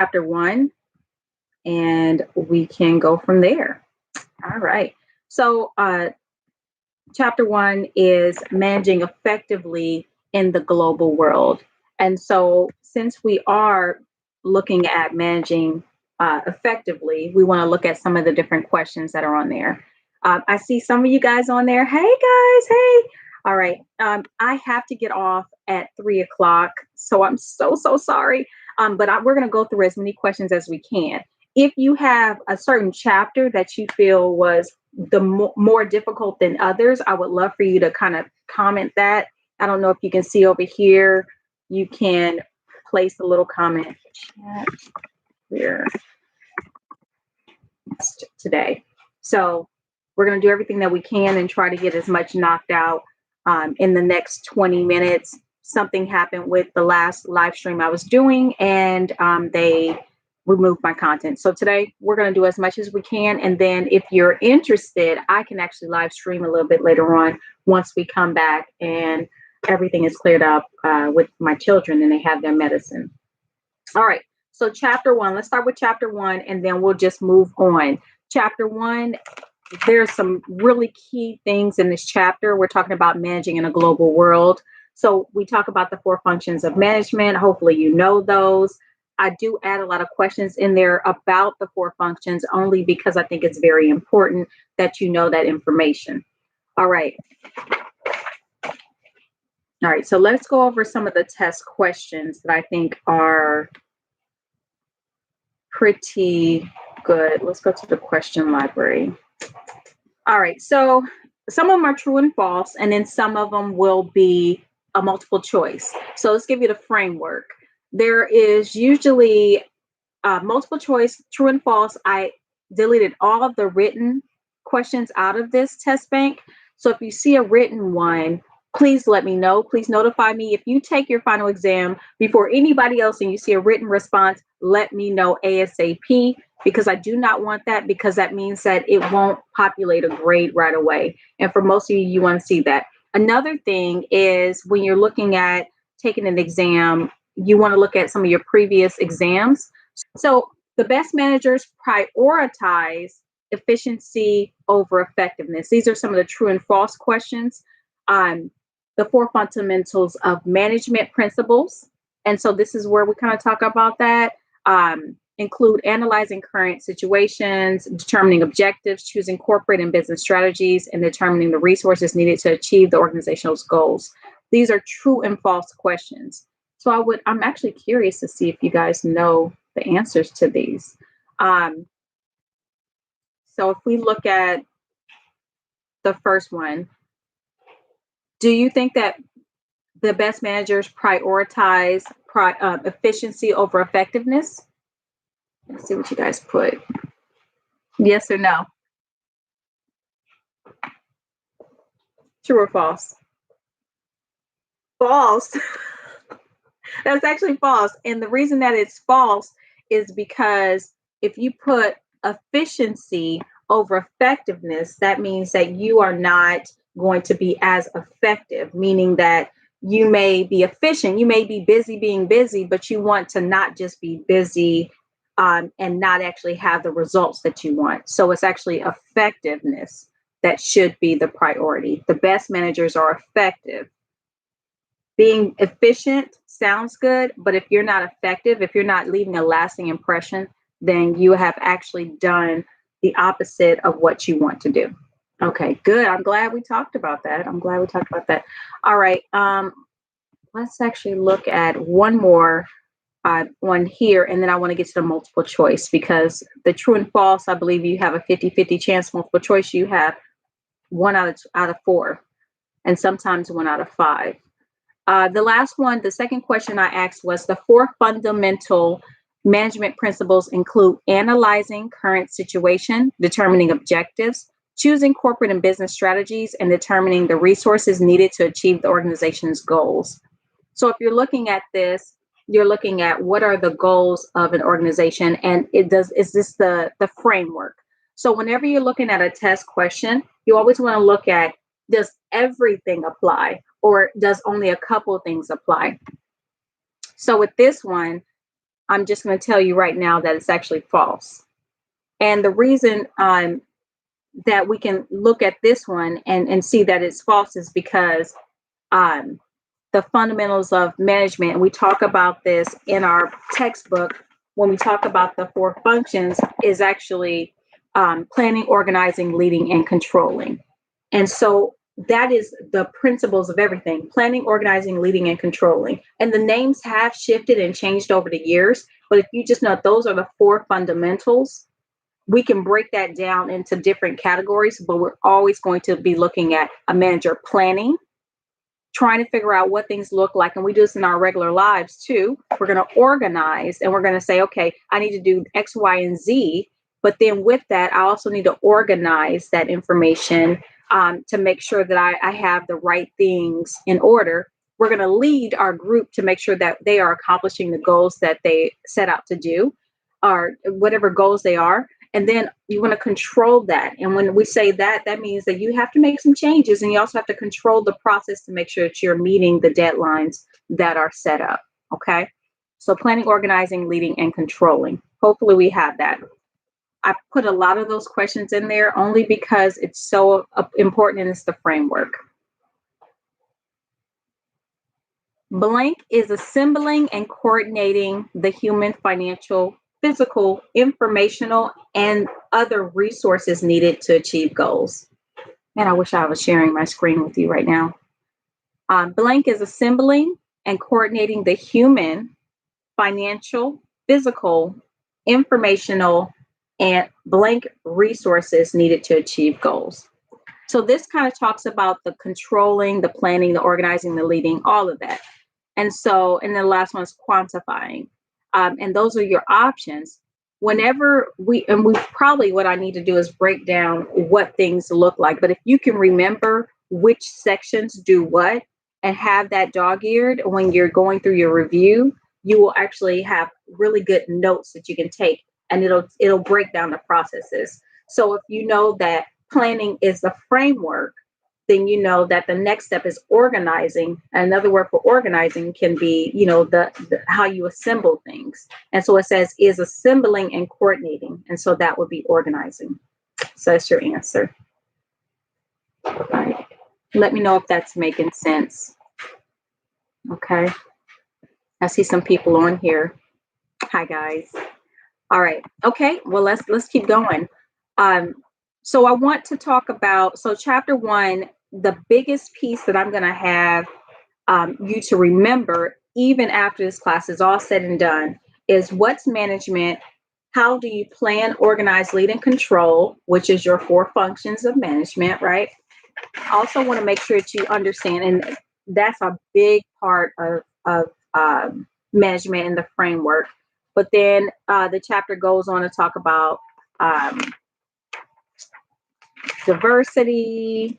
chapter one, and we can go from there. All right. So, chapter one is managing effectively in the global world. And so, since we are looking at managing effectively, we want to look at some of the different questions that are on there. I see some of you guys on there. Hey, guys. Hey. All right. I have to get off at 3 o'clock. So, I'm so sorry. We're going to go through as many questions as we can. If you have a certain chapter that you feel was the more difficult than others, I would love for you to kind of comment that. I don't know if you can see over here. You can place a little comment chat here today. So we're going to do everything that we can and try to get as much knocked out in the next 20 minutes. Something happened with the last live stream I was doing, and they removed my content. So today we're going to do as much as we can. And then if you're interested, I can actually live stream a little bit later on once we come back and everything is cleared up with my children and they have their medicine. All right. So chapter one, let's start with chapter one and then we'll just move on. Chapter one, there's some really key things in this chapter. We're talking about managing in a global world. So we talk about the 4 functions of management. Hopefully you know those. I do add a lot of questions in there about the 4 functions only because I think it's very important that you know that information. All right. All right, so let's go over some of the test questions that I think are pretty good. Let's go to the question library. All right, so some of them are true and false, and then some of them will be a multiple choice. So let's give you the framework. There is usually multiple choice, true and false. I deleted all of the written questions out of this test bank. So if you see a written one, please let me know. Please notify me. If you take your final exam before anybody else and you see a written response, let me know ASAP, because I do not want that, because that means that it won't populate a grade right away. And for most of you, you want to see that. Another thing is when you're looking at taking an exam, you want to look at some of your previous exams. So the best managers prioritize efficiency over effectiveness. These are some of the true and false questions. The 4 fundamentals of management principles. And so this is where we kind of talk about that. Include analyzing current situations, determining objectives, choosing corporate and business strategies, and determining the resources needed to achieve the organizational goals. These are true and false questions. So I'm actually curious to see if you guys know the answers to these. So if we look at the first one, do you think that the best managers prioritize efficiency over effectiveness? Let's see what you guys put. Yes or no? True or false? False. That's actually false. And the reason that it's false is because if you put efficiency over effectiveness, that means that you are not going to be as effective, meaning that you may be efficient, you may be busy being busy, but you want to not just be busy and not actually have the results that you want. So it's actually effectiveness that should be the priority. The best managers are effective. Being efficient sounds good, but if you're not effective, if you're not leaving a lasting impression, then you have actually done the opposite of what you want to do. Okay, good. I'm glad we talked about that. All right. Let's actually look at one more one here, and then I want to get to the multiple choice, because the true and false, I believe you have a 50-50 chance. Multiple choice, you have 1 out of 4, and sometimes 1 out of 5. The last one, the second question I asked was the 4 fundamental management principles include analyzing current situation, determining objectives, choosing corporate and business strategies, and determining the resources needed to achieve the organization's goals. So if you're looking at this, you're looking at what are the goals of an organization, and is this the framework? So whenever you're looking at a test question, you always want to look at, does everything apply, or does only a couple of things apply? So with this one, I'm just going to tell you right now that it's actually false. And the reason that we can look at this one and see that it's false is because um, the fundamentals of management, and we talk about this in our textbook when we talk about the four functions, is actually planning, organizing, leading, and controlling. And so that is the principles of everything: planning, organizing, leading, and controlling. And the names have shifted and changed over the years. But if you just know those are the four fundamentals, we can break that down into different categories, but we're always going to be looking at a manager planning, trying to figure out what things look like. And we do this in our regular lives too. We're going to organize and we're going to say, okay, I need to do X, Y, and Z. But then with that, I also need to organize that information to make sure that I have the right things in order. We're going to lead our group to make sure that they are accomplishing the goals that they set out to do, or whatever goals they are. And then you want to control that. And when we say that, that means that you have to make some changes, and you also have to control the process to make sure that you're meeting the deadlines that are set up. Okay. So planning, organizing, leading, and controlling. Hopefully we have that. I put a lot of those questions in there only because it's so important, and it's the framework. Blank is assembling and coordinating the human, financial, physical, informational, and other resources needed to achieve goals. And I wish I was sharing my screen with you right now. Blank is assembling and coordinating the human, financial, physical, informational, and blank resources needed to achieve goals. So this kind of talks about the controlling, the planning, the organizing, the leading, all of that. And so, and then the last one is quantifying. And those are your options. Whenever we probably what I need to do is break down what things look like. But if you can remember which sections do what and have that dog-eared when you're going through your review, you will actually have really good notes that you can take, and it'll break down the processes. So if you know that planning is the framework, then you know that the next step is organizing. Another word for organizing can be, the how you assemble things. And so it says is assembling and coordinating. And so that would be organizing. So that's your answer. All right. Let me know if that's making sense. Okay. I see some people on here. Hi guys. All right. Okay. Well, let's keep going. So I want to talk about, so chapter 1, the biggest piece that I'm going to have you to remember, even after this class is all said and done, is what's management? How do you plan, organize, lead, and control, which is your 4 functions of management, right? I also want to make sure that you understand, and that's a big part of management in the framework. But then the chapter goes on to talk about diversity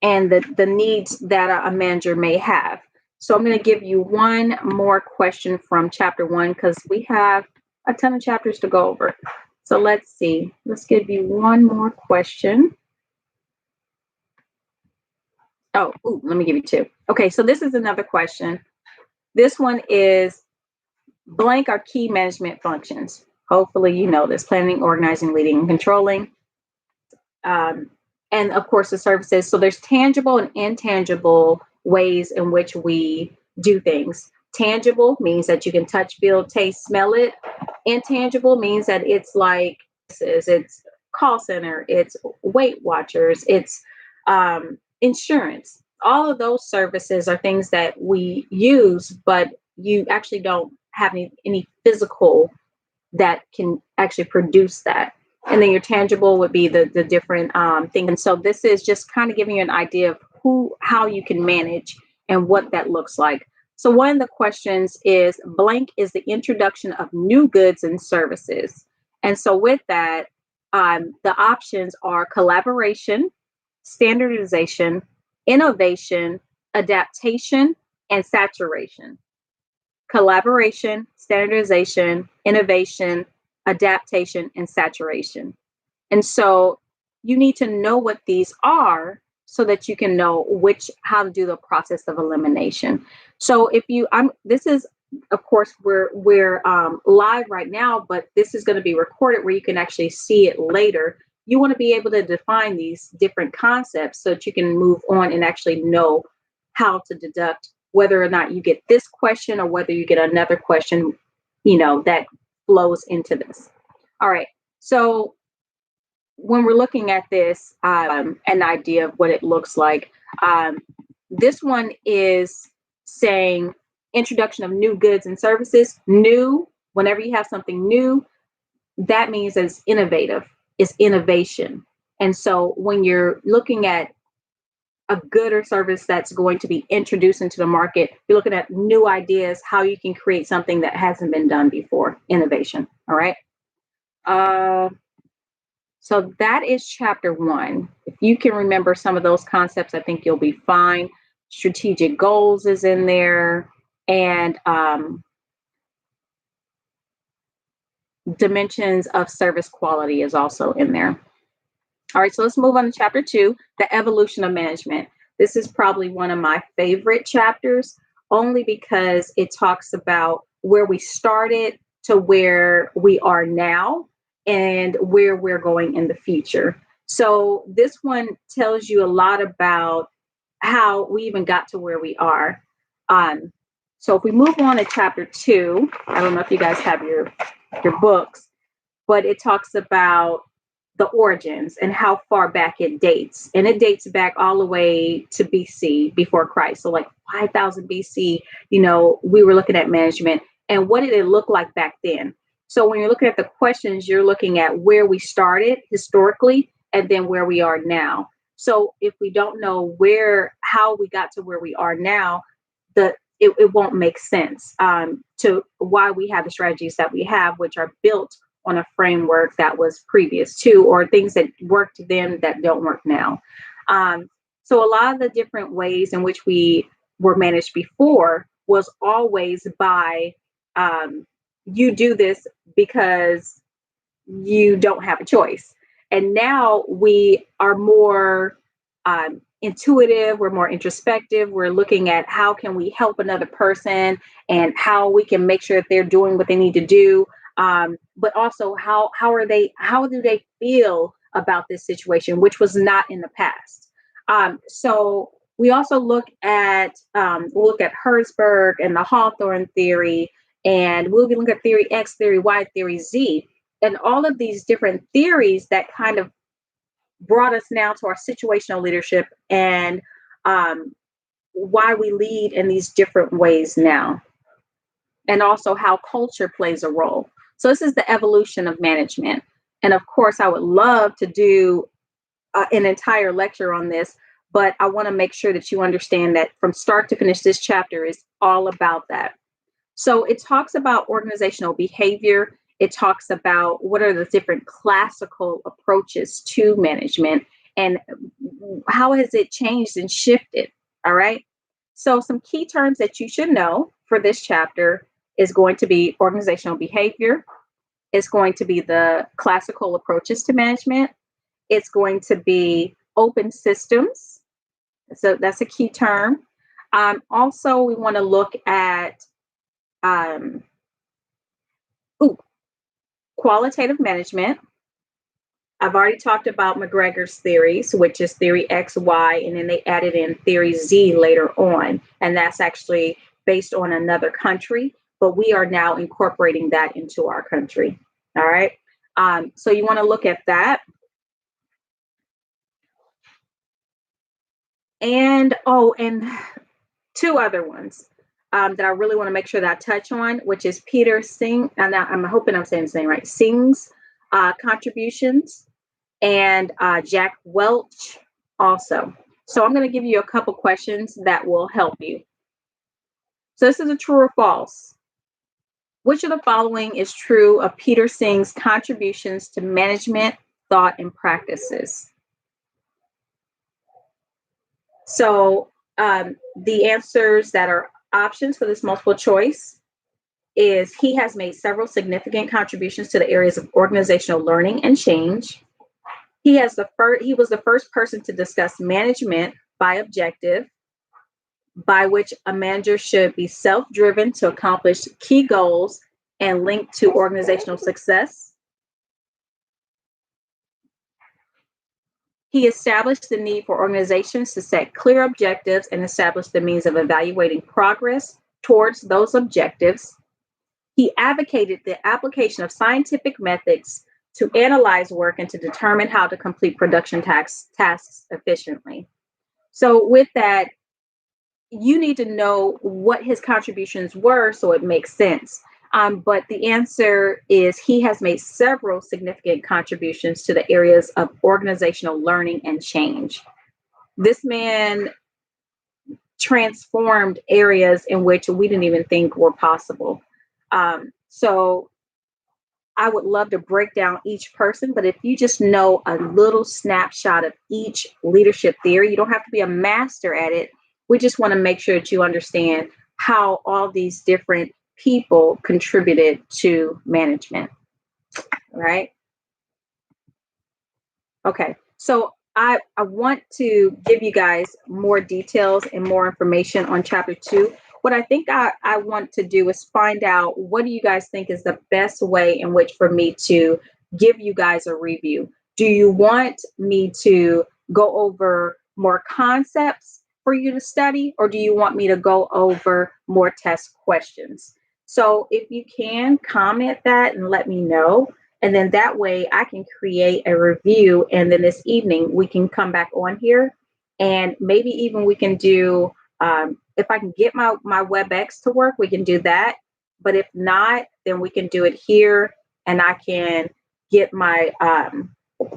and the needs that a manager may have. So I'm going to give you one more question from chapter 1 because we have a ton of chapters to go over. So let's see. Let's give you one more question. Let me give you 2. Okay, so this is another question. This one is blank are key management functions. Hopefully you know this: planning, organizing, leading, and controlling. And of course the services. So there's tangible and intangible ways in which we do things. Tangible means that you can touch, feel, taste, smell it. Intangible means that it's like, it's call center, it's Weight Watchers, it's insurance. All of those services are things that we use, but you actually don't have any physical that can actually produce that. And then your tangible would be the different things. And so this is just kind of giving you an idea of how you can manage and what that looks like. So one of the questions is blank is the introduction of new goods and services. And so with that, the options are collaboration, standardization, innovation, adaptation, and saturation. Collaboration, standardization, innovation, adaptation, and saturation. And so you need to know what these are so that you can know how to do the process of elimination. So this is of course, we're live right now, but this is going to be recorded where you can actually see it later. You want to be able to define these different concepts so that you can move on and actually know how to deduct whether or not you get this question or whether you get another question, that flows into this. All right. So when we're looking at this, an idea of what it looks like, um, this one is saying introduction of new goods and services. New, whenever you have something new, that means it's innovative, it's innovation. And so when you're looking at a good or service that's going to be introduced into the market, you're looking at new ideas, how you can create something that hasn't been done before, innovation. All right. Uh, so that is chapter 1. If you can remember some of those concepts, I think you'll be fine. Strategic goals is in there, and dimensions of service quality is also in there. All right, so let's move on to chapter 2, the evolution of management. This is probably one of my favorite chapters, only because it talks about where we started to where we are now and where we're going in the future. So this one tells you a lot about how we even got to where we are. So if we move on to chapter 2, I don't know if you guys have your books, but it talks about the origins and how far back it dates. And it dates back all the way to BC, before Christ. So like 5000 BC, we were looking at management and what did it look like back then? So when you're looking at the questions, you're looking at where we started historically and then where we are now. So if we don't know how we got to where we are now, it won't make sense to why we have the strategies that we have, which are built on a framework that was previous to, or things that worked then that don't work now. So a lot of the different ways in which we were managed before was always by you do this because you don't have a choice. And now we are more intuitive, we're more introspective, we're looking at how can we help another person and how we can make sure that they're doing what they need to do. But also how do they feel about this situation, which was not in the past. So we also look at Herzberg and the Hawthorne theory, and we'll be looking at theory X, theory Y, theory Z, and all of these different theories that kind of brought us now to our situational leadership and why we lead in these different ways now, and also how culture plays a role. So this is the evolution of management. And of course, I would love to do an entire lecture on this, but I want to make sure that you understand that from start to finish, this chapter is all about that. So it talks about organizational behavior. It talks about what are the different classical approaches to management and how has it changed and shifted. All right. So some key terms that you should know for this chapter is going to be organizational behavior. It's going to be the classical approaches to management. It's going to be open systems. So that's a key term. Also, we want to look at qualitative management. I've already talked about McGregor's theories, which is theory X, Y, and then they added in theory Z later on. And that's actually based on another country, but we are now incorporating that into our country. All right. So you want to look at that. And two other ones that I really want to make sure that I touch on, which is Peter Singh, and I'm hoping I'm saying his name right, Singh's contributions, and Jack Welch also. So I'm going to give you a couple questions that will help you. So this is a true or false. Which of the following is true of Peter Singh's contributions to management, thought, and practices? So the answers that are options for this multiple choice is he has made several significant contributions to the areas of organizational learning and change. He was the first person to discuss management by objective, by which a manager should be self-driven to accomplish key goals and linked to organizational success. He established the need for organizations to set clear objectives and establish the means of evaluating progress towards those objectives. He advocated the application of scientific methods to analyze work and to determine how to complete production tasks efficiently. So, with that, you need to know what his contributions were so it makes sense. But the answer is he has made several significant contributions to the areas of organizational learning and change. This man transformed areas in which we didn't even think were possible. So I would love to break down each person, but if you just know a little snapshot of each leadership theory, you don't have to be a master at it. We just want to make sure that you understand how all these different people contributed to management. All right. Okay. So I want to give you guys more details and more information on chapter 2. What I think I want to do is find out, what do you guys think is the best way in which for me to give you guys a review? Do you want me to go over more concepts for you to study, or do you want me to go over more test questions? So if you can comment that and let me know, and then that way I can create a review. And then this evening we can come back on here, and maybe even we can do, if I can get my WebEx to work, we can do that. But if not, then we can do it here, and I can get my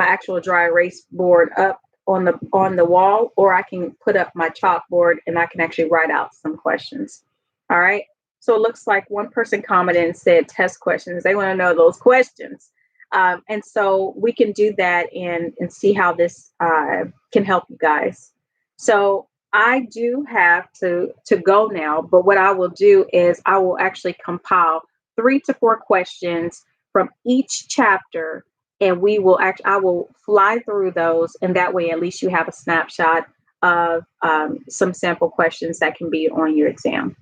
actual dry erase board up on the wall, or I can put up my chalkboard and I can actually write out some questions. All right. So it looks like one person commented and said test questions. They want to know those questions. And so we can do that and see how this can help you guys. So I do have to go now, but what I will do is I will actually compile 3 to 4 questions from each chapter, and I will fly through those, and that way at least you have a snapshot of some sample questions that can be on your exam.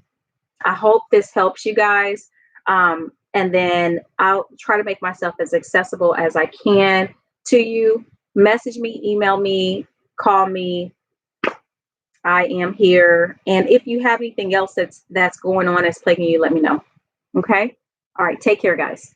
I hope this helps you guys. And then I'll try to make myself as accessible as I can to you. Message me, email me, call me. I am here. And if you have anything else that's going on that's plaguing you, let me know. Okay. All right. Take care, guys.